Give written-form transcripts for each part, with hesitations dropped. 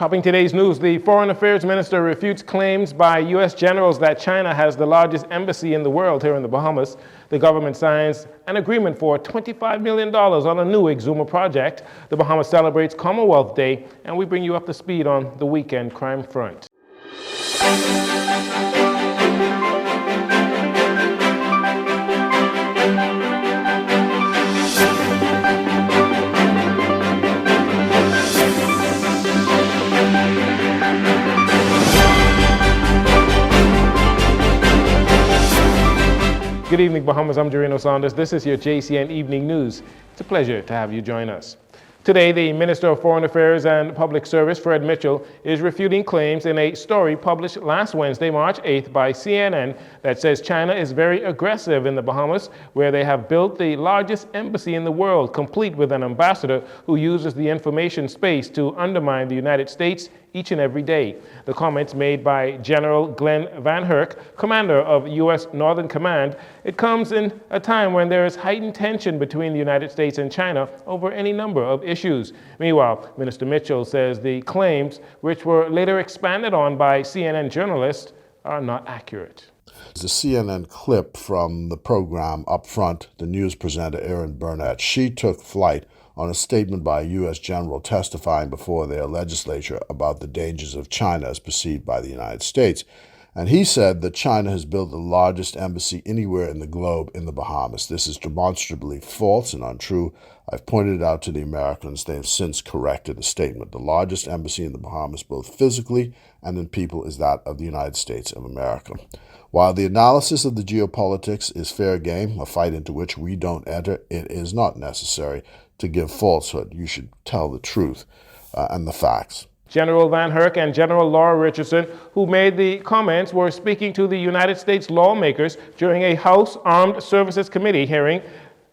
Topping today's news, the Foreign Affairs Minister refutes claims by U.S. generals that China has the largest embassy in the world here in the Bahamas. The government signs an agreement for $25 million on a new Exuma project. The Bahamas celebrates Commonwealth Day, and we bring you up to speed on the weekend crime front. Good evening, Bahamas. I'm Jcn Saunders. This is your JCN Evening News. It's a pleasure to have you join us. Today, the Minister of Foreign Affairs and Public Service, Fred Mitchell, is refuting claims in a story published last Wednesday, March 8th by CNN that says China is very aggressive in the Bahamas, where they have built the largest embassy in the world, complete with an ambassador who uses the information space to undermine the United States each and every day. The comments made by General Glenn Van Herk, commander of U.S. Northern Command, it comes in a time when there is heightened tension between the United States and China over any number of issues. Meanwhile, Minister Mitchell says the claims, which were later expanded on by CNN journalists, are not accurate. The CNN clip from the program Up Front, the news presenter Erin Burnett, she took flight on a statement by a U.S. general testifying before their legislature about the dangers of China as perceived by the United States. And he said that China has built the largest embassy anywhere in the globe in the Bahamas. This is demonstrably false and untrue. I've pointed it out to the Americans. They have since corrected the statement. The largest embassy in the Bahamas, both physically and in people, is that of the United States of America. While the analysis of the geopolitics is fair game, a fight into which we don't enter, it is not necessary to give falsehood. You should tell the truth and the facts. General Van Herk and General Laura Richardson, who made the comments, were speaking to the United States lawmakers during a House Armed Services Committee hearing,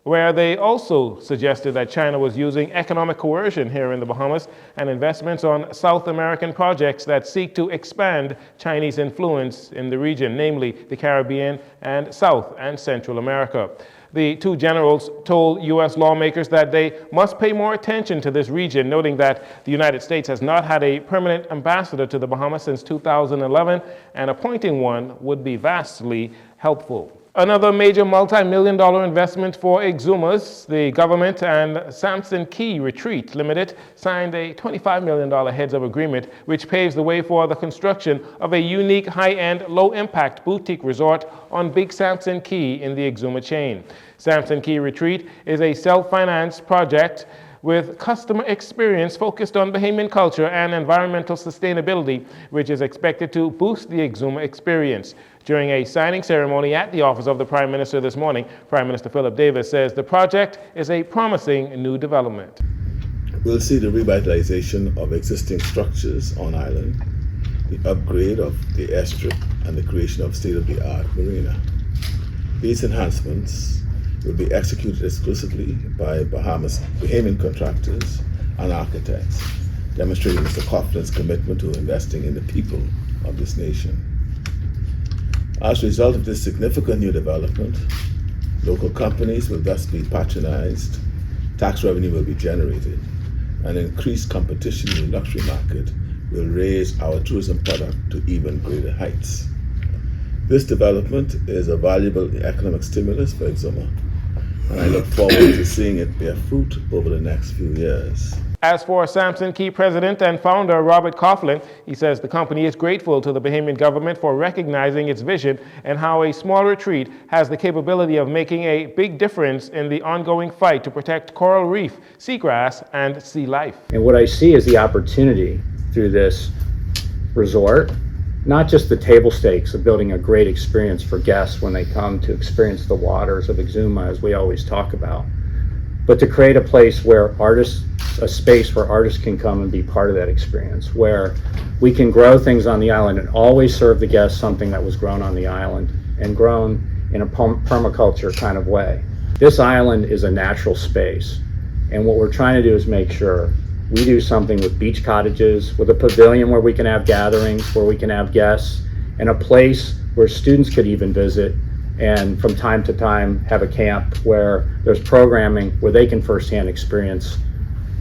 where they also suggested that China was using economic coercion here in the Bahamas and investments on South American projects that seek to expand Chinese influence in the region, namely the Caribbean and South and Central America. The two generals told U.S. lawmakers that they must pay more attention to this region, noting that the United States has not had a permanent ambassador to the Bahamas since 2011, and appointing one would be vastly helpful. Another major multi-million-dollar investment for Exumas, the government and Samson Key Retreat Limited signed a $25 million heads-up agreement, which paves the way for the construction of a unique high-end, low-impact boutique resort on Big Samson Key in the Exuma chain. Samson Key Retreat is a self-financed project with customer experience focused on Bahamian culture and environmental sustainability, which is expected to boost the Exuma experience. During a signing ceremony at the office of the Prime Minister this morning, Prime Minister Philip Davis says the project is a promising new development. We'll see the revitalization of existing structures on island, the upgrade of the airstrip, and the creation of state-of-the-art marina. These enhancements will be executed exclusively by Bahamian contractors and architects, demonstrating Mr. Coughlin's commitment to investing in the people of this nation. As a result of this significant new development, local companies will thus be patronized, tax revenue will be generated, and increased competition in the luxury market will raise our tourism product to even greater heights. This development is a valuable economic stimulus for Exuma, and I look forward to seeing it bear fruit over the next few years. As for Samson Key president and founder Robert Coughlin, he says the company is grateful to the Bahamian government for recognizing its vision and how a small retreat has the capability of making a big difference in the ongoing fight to protect coral reef, seagrass, and sea life. And what I see is the opportunity through this resort, not just the table stakes of building a great experience for guests when they come to experience the waters of Exuma, as we always talk about, but to create a place where a space where artists can come and be part of that experience, where we can grow things on the island and always serve the guests something that was grown on the island and grown in a permaculture kind of way. This island is a natural space, and what we're trying to do is make sure we do something with beach cottages, with a pavilion where we can have gatherings, where we can have guests, and a place where students could even visit, and from time to time have a camp where there's programming where they can firsthand experience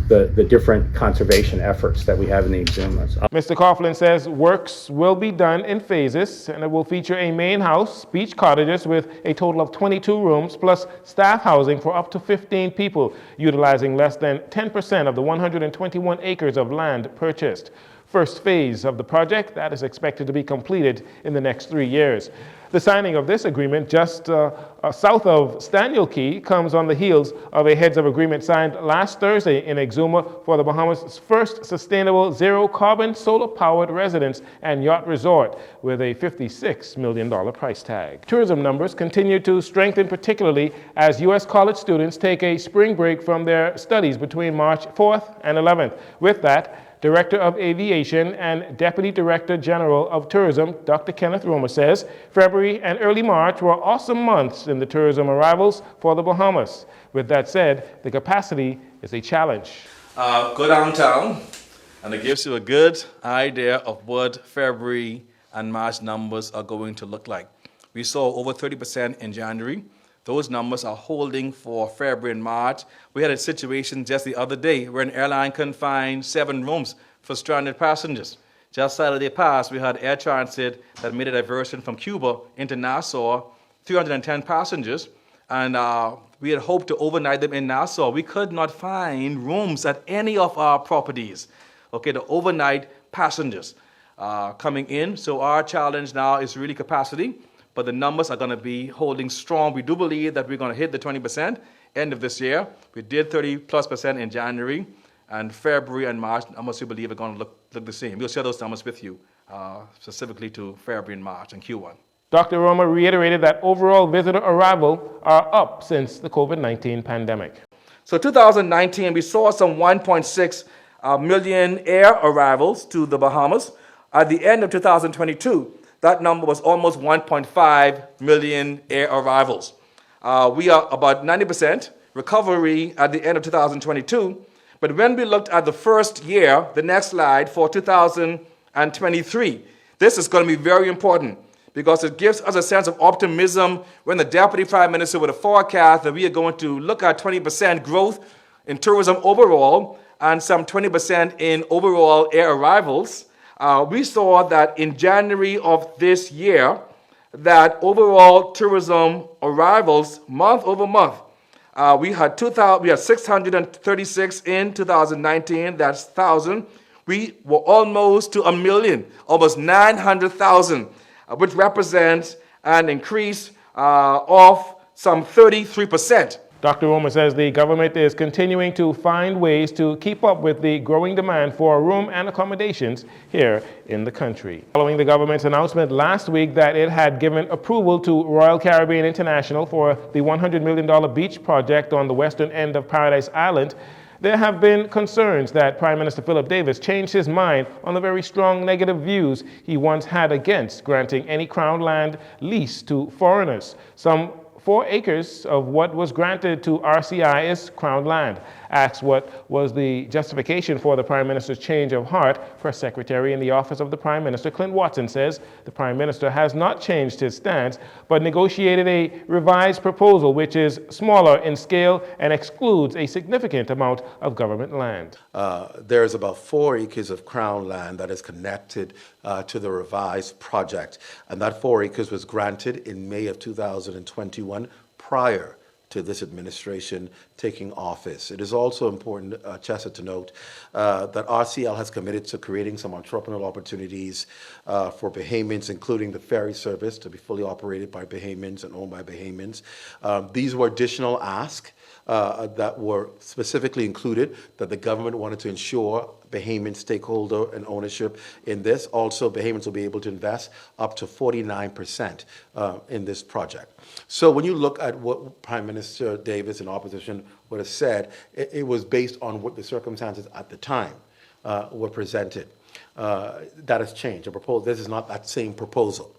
the different conservation efforts that we have in the Exumas. Mr. Coughlin says works will be done in phases, and it will feature a main house, beach cottages with a total of 22 rooms, plus staff housing for up to 15 people, utilizing less than 10% of the 121 acres of land purchased. First phase of the project that is expected to be completed in the next 3 years. The signing of this agreement just south of Staniel Key comes on the heels of a heads of agreement signed last Thursday in Exuma for the Bahamas' first sustainable zero-carbon solar-powered residence and yacht resort with a $56 million price tag. Tourism numbers continue to strengthen, particularly as U.S. college students take a spring break from their studies between March 4th and 11th. With that, Director of Aviation and Deputy Director General of Tourism, Dr. Kenneth Roma, says February and early March were awesome months in the tourism arrivals for the Bahamas. With that said, the capacity is a challenge. Go downtown, and it gives you a good idea of what February and March numbers are going to look like. We saw over 30% in January. Those numbers are holding for February and March. We had a situation just the other day where an airline couldn't find 7 rooms for stranded passengers. Just Saturday past, we had air transit that made a diversion from Cuba into Nassau, 310 passengers, and we had hoped to overnight them in Nassau. We could not find rooms at any of our properties, okay, the overnight passengers coming in. So our challenge now is really capacity. But the numbers are going to be holding strong. We do believe that we're going to hit the 20% end of this year. We did 30+% in January, and February and March numbers we believe are going to look the same. We'll share those numbers with you, specifically to February and March and Q1. Dr. Roma reiterated that overall visitor arrival are up since the COVID-19 pandemic. So 2019, we saw some 1.6 million air arrivals to the Bahamas. At the end of 2022, that number was almost 1.5 million air arrivals. We are about 90% recovery at the end of 2022. But when we looked at the first year, the next slide, for 2023, this is going to be very important because it gives us a sense of optimism when the Deputy Prime Minister with a forecast that we are going to look at 20% growth in tourism overall and some 20% in overall air arrivals. We saw that in January of this year, that overall tourism arrivals month over month, we had 636 in 2019. That's 1,000. We were almost to 1 million, almost 900,000, which represents an increase of some 33%. Dr. Roma says the government is continuing to find ways to keep up with the growing demand for room and accommodations here in the country. Following the government's announcement last week that it had given approval to Royal Caribbean International for the $100 million beach project on the western end of Paradise Island, there have been concerns that Prime Minister Philip Davis changed his mind on the very strong negative views he once had against granting any Crown land lease to foreigners. Some 4 acres of what was granted to RCI is Crown land. Asked what was the justification for the Prime Minister's change of heart, Press Secretary in the Office of the Prime Minister, Clint Watson, says the Prime Minister has not changed his stance, but negotiated a revised proposal which is smaller in scale and excludes a significant amount of government land. There is about 4 acres of Crown land that is connected to the revised project, and that 4 acres was granted in May of 2021 prior to this administration taking office. It is also important, Chesa, to note that RCL has committed to creating some entrepreneurial opportunities for Bahamians, including the ferry service to be fully operated by Bahamians and owned by Bahamians. These were additional asks that were specifically included that the government wanted to ensure Bahamian stakeholder and ownership in this. Also, Bahamians will be able to invest up to 49% in this project. So when you look at what Prime Minister Davis in opposition would have said, it was based on what the circumstances at the time were presented. That has changed. This is not that same proposal.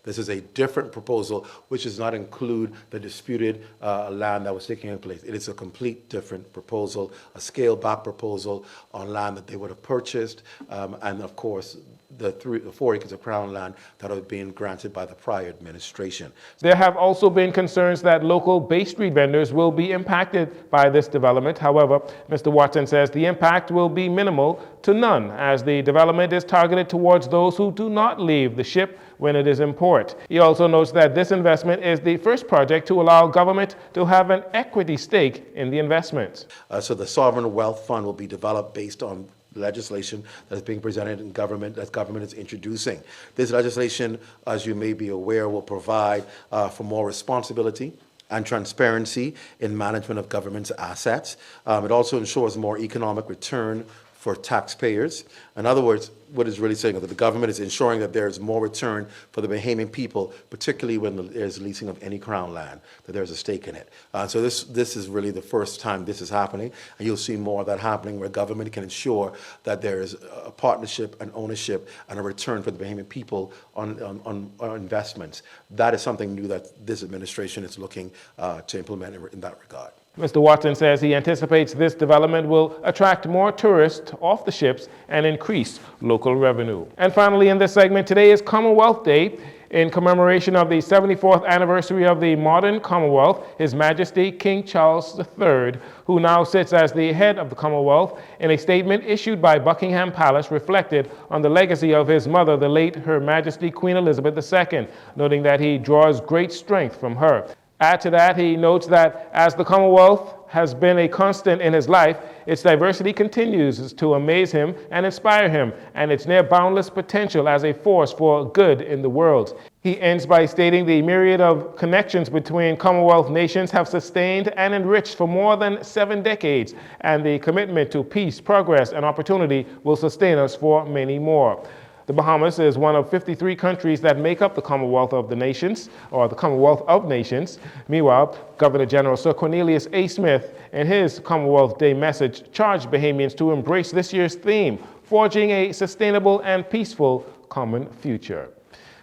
This is a different proposal, which does not include the disputed land that was taking place. It is a complete different proposal, a scaled-back proposal on land that they would have purchased, and of course, the 4 acres of Crown land that are being granted by the prior administration. There have also been concerns that local Bay Street vendors will be impacted by this development. However, Mr. Watson says the impact will be minimal to none, as the development is targeted towards those who do not leave the ship when it is in port. He also notes that this investment is the first project to allow government to have an equity stake in the investment. So the Sovereign Wealth Fund will be developed based on legislation that is being presented in government, that government is introducing. This legislation, as you may be aware, will provide for more responsibility and transparency in management of government's assets. It also ensures more economic return for taxpayers. In other words, what it's really saying is that the government is ensuring that there's more return for the Bahamian people, particularly when there's leasing of any Crown land, that there's a stake in it. So this is really the first time this is happening, and you'll see more of that happening where government can ensure that there's a partnership, an ownership, and a return for the Bahamian people on investments. That is something new that this administration is looking to implement in that regard. Mr. Watson says he anticipates this development will attract more tourists off the ships and increase local revenue. And finally, in this segment, today is Commonwealth Day. In commemoration of the 74th anniversary of the modern Commonwealth, His Majesty King Charles III, who now sits as the head of the Commonwealth, in a statement issued by Buckingham Palace, reflected on the legacy of his mother, the late Her Majesty Queen Elizabeth II, noting that he draws great strength from her. Add to that, he notes that as the Commonwealth has been a constant in his life, its diversity continues to amaze him and inspire him, and its near boundless potential as a force for good in the world. He ends by stating the myriad of connections between Commonwealth nations have sustained and enriched for more than 7 decades, and the commitment to peace, progress, and opportunity will sustain us for many more. The Bahamas is one of 53 countries that make up the Commonwealth of the Nations, or the Commonwealth of Nations. Meanwhile, Governor General Sir Cornelius A. Smith, in his Commonwealth Day message, charged Bahamians to embrace this year's theme, forging a sustainable and peaceful common future.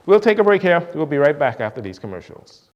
We'll take a break here. We'll be right back after these commercials.